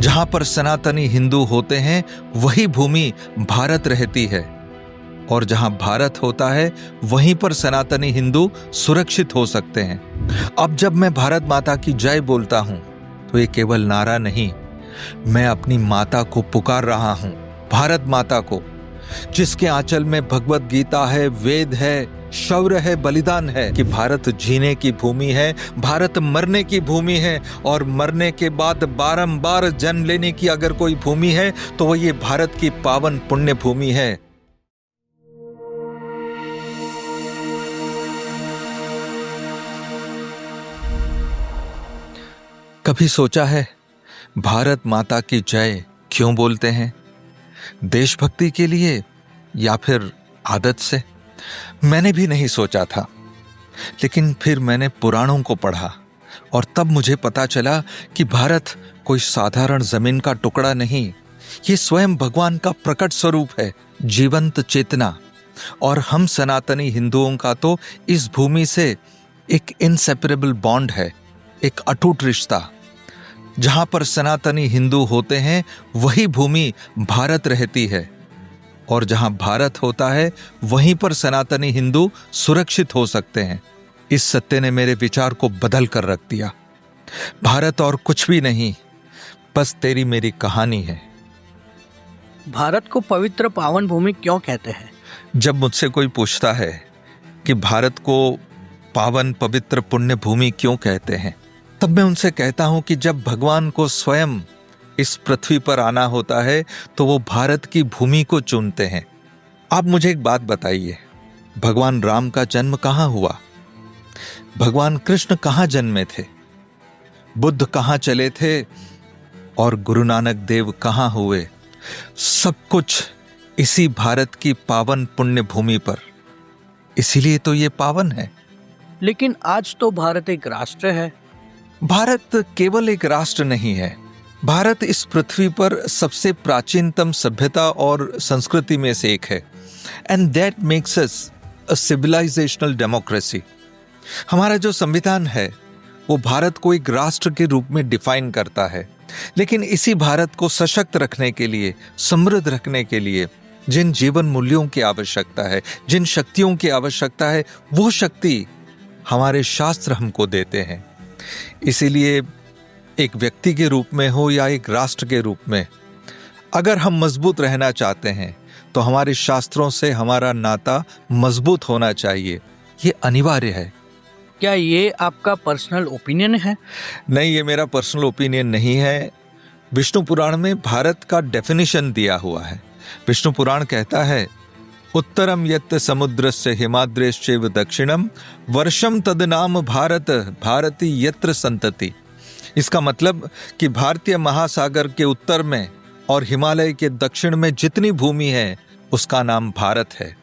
जहां पर सनातनी हिंदू होते हैं वही भूमि भारत रहती है, और जहां भारत होता है वहीं पर सनातनी हिंदू सुरक्षित हो सकते हैं। अब जब मैं भारत माता की जय बोलता हूं तो ये केवल नारा नहीं, मैं अपनी माता को पुकार रहा हूं, भारत माता को, जिसके आंचल में भगवत गीता है, वेद है, शौर्य है, बलिदान है, कि भारत जीने की भूमि है, भारत मरने की भूमि है, और मरने के बाद बारंबार जन्म लेने की अगर कोई भूमि है तो वो ये भारत की पावन पुण्य भूमि है। कभी सोचा है भारत माता की जय क्यों बोलते हैं? देशभक्ति के लिए या फिर आदत से? मैंने भी नहीं सोचा था, लेकिन फिर मैंने पुराणों को पढ़ा और तब मुझे पता चला कि भारत कोई साधारण जमीन का टुकड़ा नहीं, ये स्वयं भगवान का प्रकट स्वरूप है, जीवंत चेतना। और हम सनातनी हिंदुओं का तो इस भूमि से एक इनसेपरेबल बॉन्ड है, एक अटूट रिश्ता। जहां पर सनातनी हिंदू होते हैं वही भूमि भारत रहती है, और जहां भारत होता है वहीं पर सनातनी हिंदू सुरक्षित हो सकते हैं। इस सत्य ने मेरे विचार को बदल कर रख दिया। भारत और कुछ भी नहीं, बस तेरी मेरी कहानी है। भारत को पवित्र पावन भूमि क्यों कहते हैं? जब मुझसे कोई पूछता है कि भारत को पावन पवित्र पुण्य भूमि क्यों कहते हैं, तब मैं उनसे कहता हूं कि जब भगवान को स्वयं इस पृथ्वी पर आना होता है तो वो भारत की भूमि को चुनते हैं। आप मुझे एक बात बताइए, भगवान राम का जन्म कहां हुआ? भगवान कृष्ण कहां जन्मे थे? बुद्ध कहां चले थे? और गुरु नानक देव कहां हुए? सब कुछ इसी भारत की पावन पुण्य भूमि पर। इसीलिए तो ये पावन है। लेकिन आज तो भारत एक राष्ट्र है। भारत केवल एक राष्ट्र नहीं है। भारत इस पृथ्वी पर सबसे प्राचीनतम सभ्यता और संस्कृति में से एक है, and that makes us a civilisational democracy. हमारा जो संविधान है वो भारत को एक राष्ट्र के रूप में डिफाइन करता है, लेकिन इसी भारत को सशक्त रखने के लिए, समृद्ध रखने के लिए जिन जीवन मूल्यों की आवश्यकता है, जिन शक्तियों की आवश्यकता है, वो शक्ति हमारे शास्त्र हमको देते हैं। इसीलिए एक व्यक्ति के रूप में हो या एक राष्ट्र के रूप में, अगर हम मजबूत रहना चाहते हैं तो हमारे शास्त्रों से हमारा नाता मजबूत होना चाहिए। ये अनिवार्य है। क्या ये आपका पर्सनल ओपिनियन है? नहीं, ये मेरा पर्सनल ओपिनियन नहीं है। विष्णु पुराण में भारत का डेफिनेशन दिया हुआ है। विष्णु पुराण कहता है, उत्तरम यत् समुद्रस्य हिमाद्रेश्चैव दक्षिणम वर्षम तद नाम भारत भारती यत्र संतति। इसका मतलब कि भारतीय महासागर के उत्तर में और हिमालय के दक्षिण में जितनी भूमि है उसका नाम भारत है।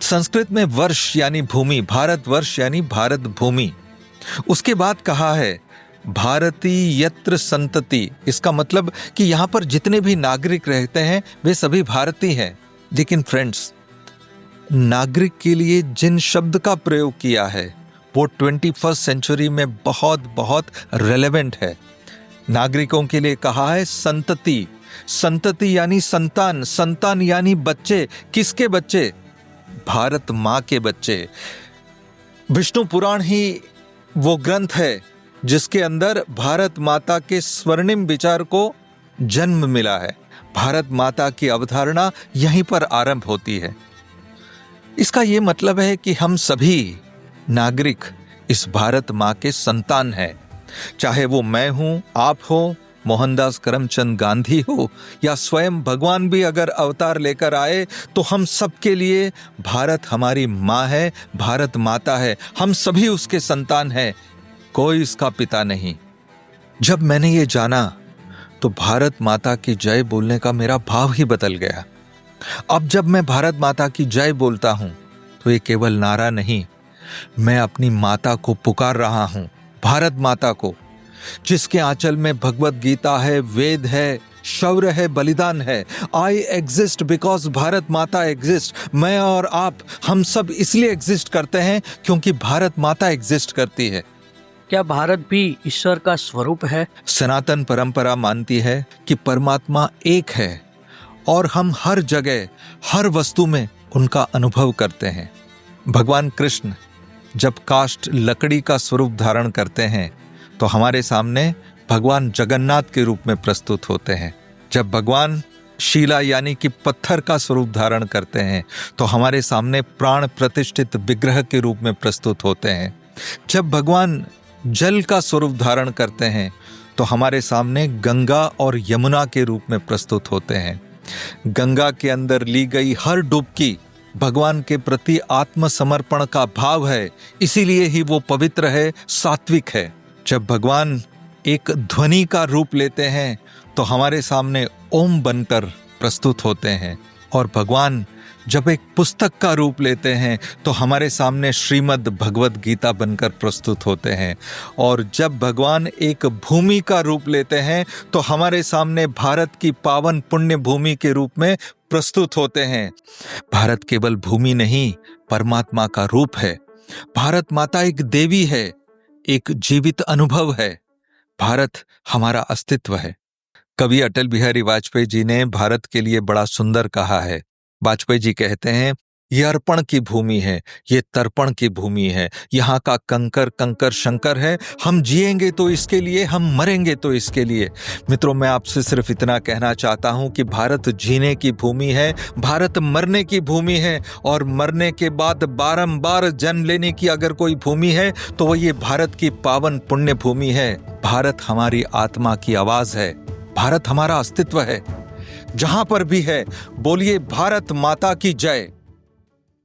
संस्कृत में वर्ष यानी भूमि, भारत वर्ष यानी भारत भूमि। उसके बाद कहा है भारती यत्र संतति। इसका मतलब कि यहाँ पर जितने भी नागरिक रहते हैं वे सभी भारतीय हैं। लेकिन फ्रेंड्स, नागरिक के लिए जिन शब्द का प्रयोग किया है वो 21वीं सेंचुरी में बहुत बहुत रेलेवेंट है। नागरिकों के लिए कहा है संतति। संतति यानी संतान, संतान यानी बच्चे। किसके बच्चे? भारत माँ के बच्चे। विष्णु पुराण ही वो ग्रंथ है जिसके अंदर भारत माता के स्वर्णिम विचार को जन्म मिला है। भारत माता की अवधारणा यहीं पर आरंभ होती है। इसका ये मतलब है कि हम सभी नागरिक इस भारत माँ के संतान हैं। चाहे वो मैं हूं, आप हो, मोहनदास करमचंद गांधी हो, या स्वयं भगवान भी अगर अवतार लेकर आए, तो हम सबके लिए भारत हमारी माँ है, भारत माता है। हम सभी उसके संतान हैं, कोई इसका पिता नहीं। जब मैंने ये जाना तो भारत माता की जय बोलने का मेरा भाव ही बदल गया। अब जब मैं भारत माता की जय बोलता हूं तो ये केवल नारा नहीं, मैं अपनी माता को पुकार रहा हूं, भारत माता को, जिसके आंचल में भगवत गीता है, वेद है, शौर्य है, बलिदान है। आई एग्जिस्ट बिकॉज भारत माता एग्जिस्ट। मैं और आप, हम सब इसलिए एग्जिस्ट करते हैं क्योंकि भारत माता एग्जिस्ट करती है। क्या भारत भी ईश्वर का स्वरूप है? सनातन परंपरा मानती है कि परमात्मा एक है और हम हर जगह हर वस्तु में उनका अनुभव करते हैं। भगवान कृष्ण जब काष्ठ लकड़ी का स्वरूप धारण करते हैं तो हमारे सामने भगवान जगन्नाथ के रूप में प्रस्तुत होते हैं। जब भगवान शिला यानी कि पत्थर का स्वरूप धारण करते हैं तो हमारे सामने प्राण प्रतिष्ठित विग्रह के रूप में प्रस्तुत होते हैं। जब भगवान जल का स्वरूप धारण करते हैं तो हमारे सामने गंगा और यमुना के रूप में प्रस्तुत होते हैं। गंगा के अंदर ली गई हर डुबकी भगवान के प्रति आत्मसमर्पण का भाव है, इसीलिए ही वो पवित्र है, सात्विक है। जब भगवान एक ध्वनि का रूप लेते हैं तो हमारे सामने ओम बनकर प्रस्तुत होते हैं, और भगवान जब एक पुस्तक का रूप लेते हैं तो हमारे सामने श्रीमद् भगवद गीता बनकर प्रस्तुत होते हैं, और जब भगवान एक भूमि का रूप लेते हैं तो हमारे सामने भारत की पावन पुण्य भूमि के रूप में प्रस्तुत होते हैं। भारत केवल भूमि नहीं, परमात्मा का रूप है। भारत माता एक देवी है, एक जीवित अनुभव है। भारत हमारा अस्तित्व है। कवि अटल बिहारी वाजपेयी जी ने भारत के लिए बड़ा सुंदर कहा है। वाजपेयी जी कहते हैं, ये अर्पण की भूमि है, ये तर्पण की भूमि है। यहाँ का कंकर कंकर शंकर है। हम जिएंगे तो इसके लिए, हम मरेंगे तो इसके लिए। मित्रों, मैं आपसे सिर्फ इतना कहना चाहता हूँ कि भारत जीने की भूमि है, भारत मरने की भूमि है, और मरने के बाद बारंबार जन्म लेने की अगर कोई भूमि है तो वो ये भारत की पावन पुण्य भूमि है। भारत हमारी आत्मा की आवाज है, भारत हमारा अस्तित्व है। जहां पर भी है, बोलिए भारत माता की जय।